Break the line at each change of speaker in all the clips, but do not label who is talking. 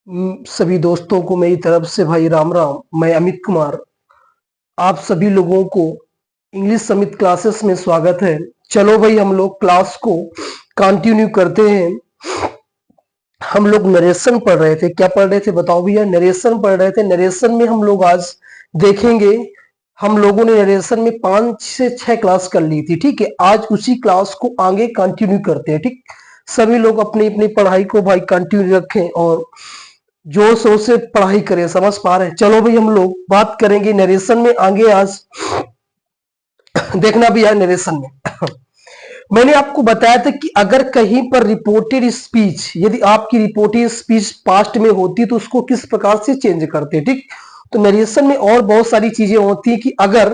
सभी दोस्तों को मेरी तरफ से भाई राम राम। मैं अमित कुमार, आप सभी लोगों को इंग्लिश समित क्लासेस में स्वागत है। चलो भाई हम लोग क्लास को कंटिन्यू करते हैं। हम लोग नरेशन पढ़ रहे थे, क्या पढ़ रहे थे बताओ भैया? नरेशन पढ़ रहे थे। नरेशन में हम लोग आज देखेंगे, हम लोगों ने नरेशन में 5 से 6 क्लास कर ली थी, ठीक है। आज उसी क्लास को आगे कंटिन्यू करते हैं, ठीक। सभी लोग अपनी अपनी पढ़ाई को भाई कंटिन्यू रखें और जोर शोर से पढ़ाई करें, समझ पा रहे हैं? चलो भाई हम लोग बात करेंगे नरेशन में आगे। आज देखना भी है नरेशन में मैंने आपको बताया था कि अगर कहीं पर रिपोर्टेड स्पीच, यदि आपकी रिपोर्टेड स्पीच पास्ट में होती तो उसको किस प्रकार से चेंज करते, ठीक। तो नरेशन में और बहुत सारी चीजें होती है कि अगर,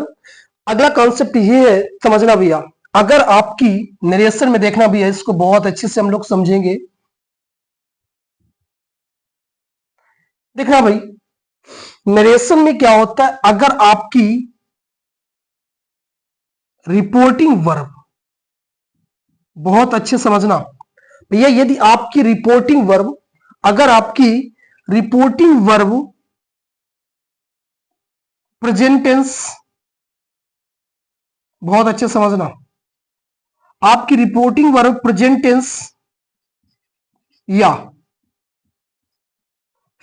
अगला कॉन्सेप्ट ये है समझना भैया, अगर आपकी नरेशन में देखना भी है, इसको बहुत अच्छे से हम लोग समझेंगे। देखना भाई नरेशन में क्या होता है, अगर आपकी रिपोर्टिंग वर्ब, बहुत अच्छे समझना भैया, यदि आपकी रिपोर्टिंग वर्ब, अगर आपकी रिपोर्टिंग वर्ब प्रेजेंट टेंस, बहुत अच्छे समझना, आपकी रिपोर्टिंग वर्ब प्रेजेंट टेंस या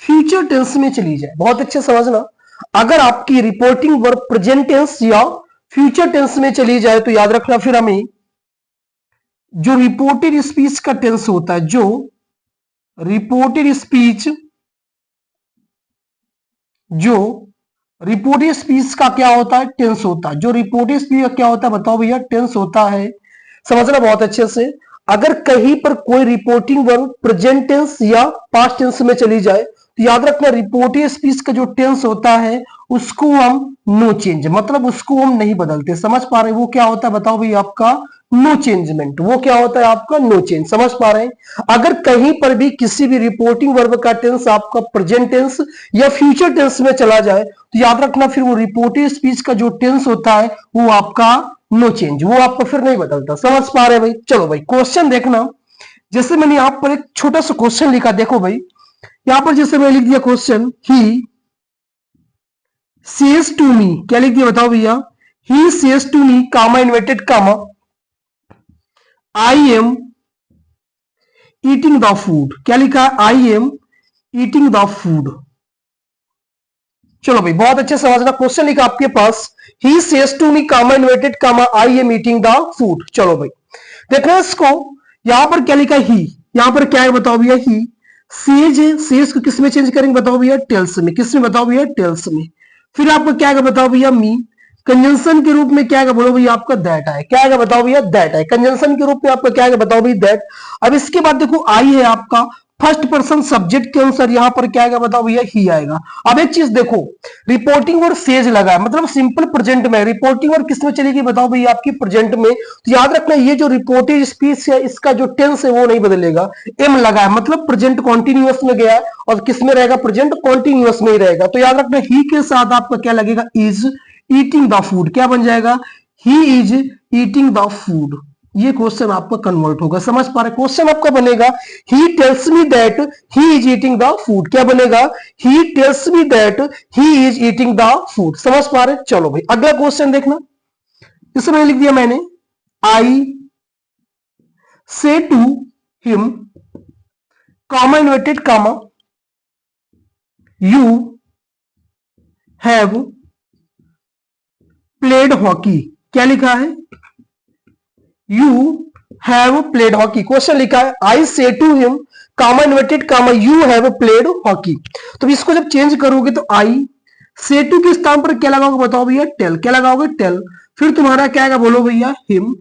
फ्यूचर टेंस में चली जाए, बहुत अच्छे समझना, अगर आपकी रिपोर्टिंग वर्ब प्रेजेंट टेंस या फ्यूचर टेंस में चली जाए तो याद रखना फिर हमें जो रिपोर्टेड स्पीच का टेंस होता है, जो रिपोर्टेड स्पीच, जो रिपोर्टेड स्पीच का क्या होता है? टेंस होता है। जो रिपोर्टेड स्पीच का क्या होता है बताओ भैया? टेंस होता है। समझना बहुत अच्छे से, अगर कहीं पर कोई रिपोर्टिंग वर्ब प्रेजेंट टेंस या पास्ट टेंस में चली जाए तो याद रखना रिपोर्टेड स्पीच का जो टेंस होता है उसको हम नो चेंज, मतलब उसको हम नहीं बदलते। समझ पा रहे हैं? वो क्या होता है बताओ भैया? आपका नो चेंजमेंट। वो क्या होता है? आपका नो चेंज। समझ पा रहे हैं? अगर कहीं पर भी किसी भी रिपोर्टिंग वर्ब का टेंस आपका प्रेजेंट टेंस या फ्यूचर टेंस में चला जाए तो याद रखना फिर वो रिपोर्टेड स्पीच का जो टेंस होता है वो आपका नो चेंज, वो आपको फिर नहीं बदलता। समझ पा रहे भाई? चलो भाई क्वेश्चन देखना, जैसे मैंने यहां पर एक छोटा सा क्वेश्चन लिखा, देखो भाई यहां पर जैसे मैंने लिख दिया question, he says to me, क्या लिख दिया बताओ भैया? He says to me comma inverted comma I am eating the food, क्या लिखा है? I am eating the food. चलो भाई बहुत अच्छे समझना, क्वेश्चन लिखा आपके पास, he says to me comma inverted comma I am eating the food. चलो भाई देखना इसको, यहां पर क्या लिखा? ही, यहां पर क्या है बताओ भैया? ही सेज है, सेज को किस में चेंज करेंगे बताओ भैया? टेल्स में। किस में बताओ भैया? टेल्स में। फिर आपको क्या है बताओ भैया? मी। कंजंक्शन के रूप में क्या है बोलो भैया? आपका दैट है। क्या है बताओ भैया? दैट है। कंजंक्शन के रूप में आपका क्या है बताओ भैया? दैट। अब इसके बाद देखो आई है आपका फर्स्ट पर्सन सब्जेक्ट के अनुसार, यहां पर क्या आएगा बताओ भैया? ही आएगा। अब एक चीज देखो, रिपोर्टिंग और सेज लगा है, मतलब सिंपल प्रेजेंट में। रिपोर्टिंग और किस में चलेगी बताओ भैया? आपकी प्रेजेंट में। तो याद रखना ये जो रिपोर्टेड स्पीच है इसका जो टेंस है वो नहीं बदलेगा, एम लगा है, मतलब प्रेजेंट कॉन्टिन्यूअस में गया और किस में रहेगा? प्रेजेंट कॉन्टिन्यूअस में ही रहेगा। तो याद रखना ही के साथ आपका क्या लगेगा? Is eating the food. क्या बन जाएगा? He is eating the food. ये क्वेश्चन आपका कन्वर्ट होगा। समझ पा रहे? क्वेश्चन आपका बनेगा, he tells me that he is eating the food. क्या बनेगा? He tells me that he is eating the food. समझ पा रहे? चलो भाई अगला क्वेश्चन देखना, इसमें लिख दिया मैंने, I say to him comma inverted comma you have played hockey. क्या लिखा है? You have played hockey. Question लिखा है, I say to him comma inverted comma you have played hockey. तो इसको जब चेंज करोगे तो आई से टू के स्थान पर क्या लगाओगे बताओ भैया? टेल। क्या लगाओगे? टेल। फिर तुम्हारा क्या आएगा बोलो भैया? हिम।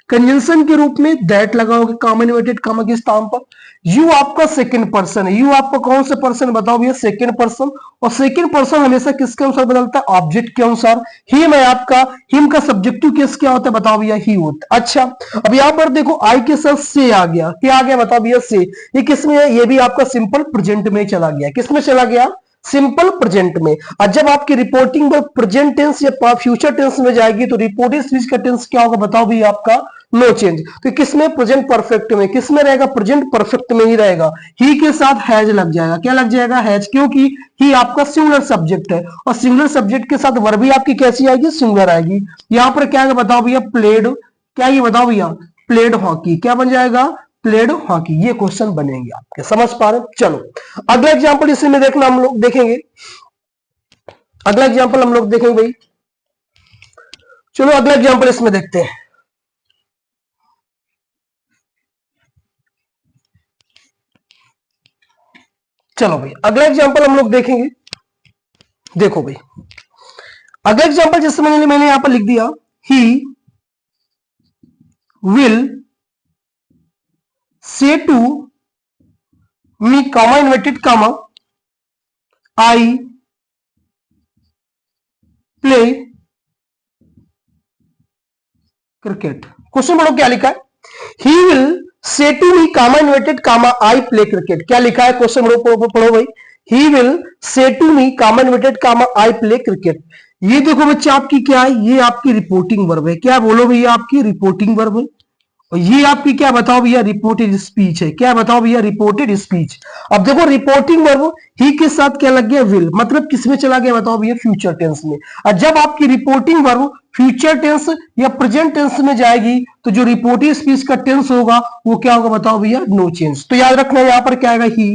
कंजंक्शन के रूप में दैट लगाओगे कामा इन्वर्टेड कामा के स्थान पर। यू आपका सेकंड पर्सन है। यू आपका कौन सा पर्सन बताओ भैया? Second person. और सेकंड पर्सन हमेशा किसके अनुसार बदलता है? ऑब्जेक्ट के अनुसार। हिम है आपका, हिम का सब्जेक्टिव केस क्या होता है बताओ भैया? ही होता। अच्छा अब यहां पर देखो आई के साथ से आ गया। क्या आ गया बताओ भैया? से। ये किसमें है? ये भी आपका सिंपल प्रेजेंट में चला गया। किसमें चला गया? सिंपल प्रेजेंट में। और जब आपकी रिपोर्टिंग प्रेजेंट टेंस या फ्यूचर टेंस में जाएगी तो रिपोर्टेड स्पीच का टेंस क्या होगा बताओ भैया? आपका नो चेंज। तो किसमें, प्रेजेंट परफेक्ट में, किसमें रहेगा, प्रेजेंट परफेक्ट में ही रहेगा। ही के साथ हैज लग जाएगा, क्या लग जाएगा, हैज, क्योंकि ही आपका सिंगुलर सब्जेक्ट है और सिंगुलर सब्जेक्ट के साथ वर्ब भी आपकी कैसी आएगी, सिंगुलर आएगी। यहां पर क्या है बताओ भैया, प्लेड, क्या ये बताओ भैया, प्लेड हॉकी, क्या बन जाएगा, प्लेड हॉकी। ये क्वेश्चन बनेंगे आपके, समझ पा रहे हैं। चलो अगला एग्जांपल इसमें देखना हम लोग देखेंगे, अगला एग्जांपल हम लोग देखेंगे भाई। चलो अगला एग्जांपल इसमें देखते हैं। चलो भाई अगला एग्जांपल हम लोग देखेंगे। देखो भाई अगला एग्जांपल जैसे मैंने यहां पर लिख दिया, he will say to me comma inverted comma I play cricket. Question पढ़ो क्या लिखा है, he will say to me comma inverted comma I play cricket. क्या लिखा है क्वेश्चन पढ़ो भाई, he will say to me comma inverted comma I play cricket. ये देखो बच्चे आपकी क्या है, ये आपकी रिपोर्टिंग वर्ब है। क्या बोलो भैया, आपकी रिपोर्टिंग वर्ब है। और ये आपकी क्या बताओ भैया, रिपोर्टेड स्पीच है। क्या बताओ भैया, रिपोर्टेड स्पीच। अब देखो रिपोर्टिंग वर्ब ही के साथ क्या लग गया, विल, मतलब किसमें चला गया बताओ भैया, फ्यूचर टेंस में। और जब आपकी रिपोर्टिंग वर्ब फ्यूचर टेंस या प्रेजेंट टेंस में जाएगी तो जो रिपोर्टिंग स्पीच का टेंस होगा वो क्या होगा बताओ भैया, नो चेंज। तो याद रखना यहां पर क्या आएगा, ही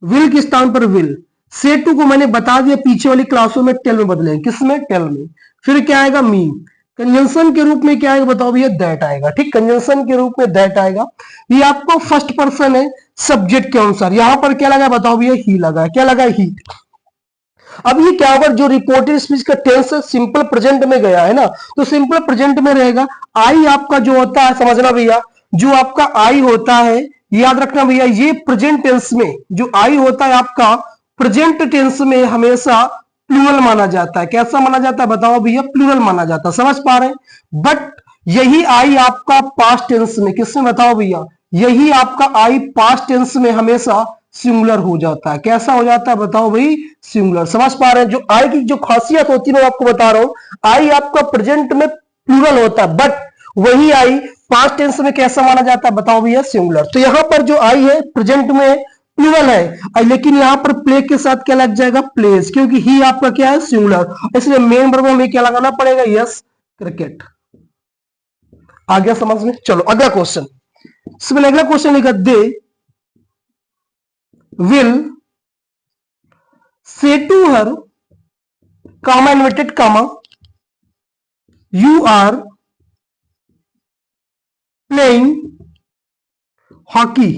विल के स्थान पर विल, से टू को मैंने बता दिया पीछे वाली क्लासों में टेल में बदलेंगे, किसमें, टेल में। फिर क्या आएगा, मी, कंजंक्शन के रूप में क्या आएगा बताओ भैया, दैट आएगा। ठीक, कंजंक्शन के रूप में दैट आएगा। ये आपको फर्स्ट पर्सन है सब्जेक्ट के अनुसार। यहां पर क्या लगा बताओ भैया, ही लगा। क्या लगा, ही। अब ये क्या होगा, जो रिपोर्टेड स्पीच का टेंस सिंपल प्रेजेंट में गया है ना, तो सिंपल प्रेजेंट में रहेगा। आई आपका जो होता है, समझना भैया, जो आपका आई होता है, याद रखना भैया, ये प्रेजेंट टेंस में जो आई होता है आपका प्रेजेंट टेंस में हमेशा प्लूरल माना जाता है। कैसा माना जाता है बताओ भैया, प्लूरल माना जाता है, समझ पा रहे हैं। बट यही आई आपका पास्ट टेंस में, किसमें बताओ भैया, यही आपका आई पास्ट टेंस में हमेशा सिंगुलर हो जाता है। कैसा हो जाता है बताओ भाई, सिंगुलर। समझ पा रहे हैं। जो आई की जो खासियत होती है मैं आपको बता रहा हूं, आई आपका प्रेजेंट में प्लूरल होता है, बट वही आई पास्ट टेंस में कैसा माना जाता है बताओ भैया, सिंगुलर। तो यहां पर जो आई है प्रेजेंट में प्लूरल है, लेकिन यहां पर प्ले के साथ क्या लग जाएगा, प्लेस, क्योंकि ही आपका क्या है, सिंगुलर। इसलिए मेन वर्ब में क्या लगाना पड़ेगा, यस, क्रिकेट। आ गया समझ में। चलो अगला क्वेश्चन, इसमें अगला क्वेश्चन लिखा, दे will say to her comma inverted comma you are playing hockey।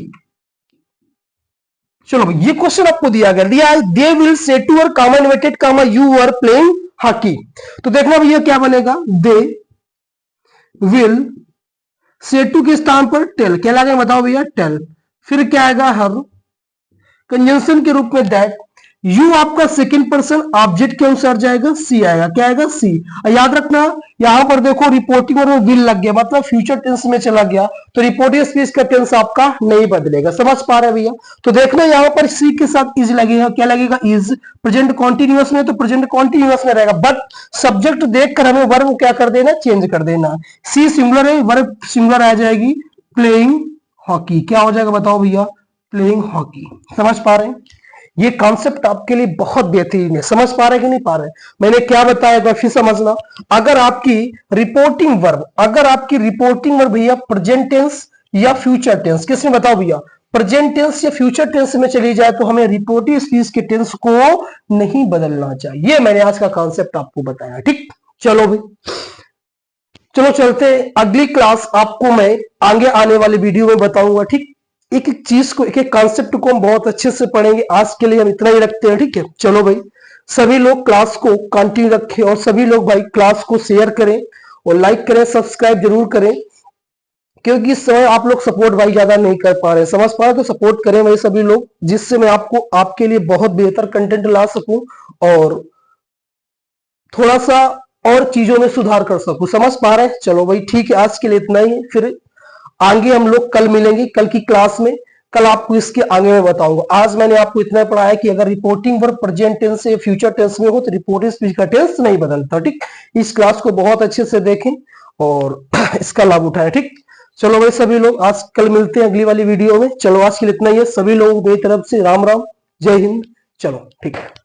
चलो भाई ये क्वेश्चन आपको दिया है, they will say to her comma inverted comma you are playing hockey. तो देखना भैया क्या बनेगा, दे विल से टू के स्थान पर टेल, क्या लगेगा बताओ भैया, टेल। फिर क्या आएगा, हर, कंजंक्शन के रूप में दैट, यू आपका सेकंड पर्सन ऑब्जेक्ट के अनुसार जाएगा, सी आएगा। क्या आएगा, सी। याद रखना यहां पर देखो रिपोर्टिंग और विल लग गया, मतलब फ्यूचर टेंस में चला गया, तो रिपोर्टिंग स्पीच का टेंस आपका नहीं बदलेगा। समझ पा रहे हैं भैया। तो देखना यहां पर सी के साथ इज लगेगा। क्या लगेगा, इज। प्रेजेंट कॉन्टिन्यूअस में तो प्रेजेंट कॉन्टिन्यूअस में रहेगा, बट सब्जेक्ट देखकर हमें वर्ब क्या कर देना, चेंज कर देना। सी सिंगुलर है, वर्ब सिंगुलर आ जाएगी, प्लेइंग हॉकी। क्या हो जाएगा बताओ भैया, प्लेइंग हॉकी। समझ पा रहे हैं। ये कॉन्सेप्ट आपके लिए बहुत बेहतरीन है। समझ पा रहे कि नहीं पा रहे, मैंने क्या बताया एक बार फिर समझना। अगर आपकी रिपोर्टिंग वर्ब भैया प्रेजेंट टेंस या फ्यूचर टेंस, किसमें बताओ भैया, प्रेजेंट टेंस या फ्यूचर टेंस में चली जाए तो हमें रिपोर्टिंग स्पीच के टेंस को नहीं बदलना चाहिए। मैंने आज का कॉन्सेप्ट आपको बताया। ठीक, चलो भाई, चलो चलते अगली क्लास आपको मैं आगे आने वाले वीडियो में बताऊंगा। ठीक, एक एक चीज को, एक एक कॉन्सेप्ट को हम बहुत अच्छे से पढ़ेंगे। आज के लिए हम इतना ही रखते हैं। ठीक है, चलो भाई, सभी लोग क्लास को कंटिन्यू रखें और सभी लोग भाई क्लास को शेयर करें और लाइक करें, सब्सक्राइब जरूर करें, क्योंकि इस समय आप लोग सपोर्ट भाई ज्यादा नहीं कर पा रहे। समझ पा रहे तो सपोर्ट करें भाई सभी लोग, जिससे मैं आपको आपके लिए बहुत बेहतर कंटेंट ला सकूं और थोड़ा सा और चीजों में सुधार कर सकूं। समझ पा रहे हैं। चलो भाई ठीक है, आज के लिए इतना ही। फिर आगे हम लोग कल मिलेंगे, कल की क्लास में। कल आपको इसके आगे में बताऊंगा। आज मैंने आपको इतना पढ़ाया कि अगर रिपोर्टिंग वर्ब प्रेजेंट टेंस से फ्यूचर टेंस में हो तो रिपोर्टिंग स्पीच का टेंस नहीं बदलता। ठीक, इस क्लास को बहुत अच्छे से देखें और इसका लाभ उठाएं। ठीक, चलो भाई सभी लोग, आज कल मिलते हैं अगली वाली वीडियो में। चलो आज के लिए इतना ही है। सभी लोगों को मेरी तरफ से राम राम, जय हिंद। चलो ठीक है।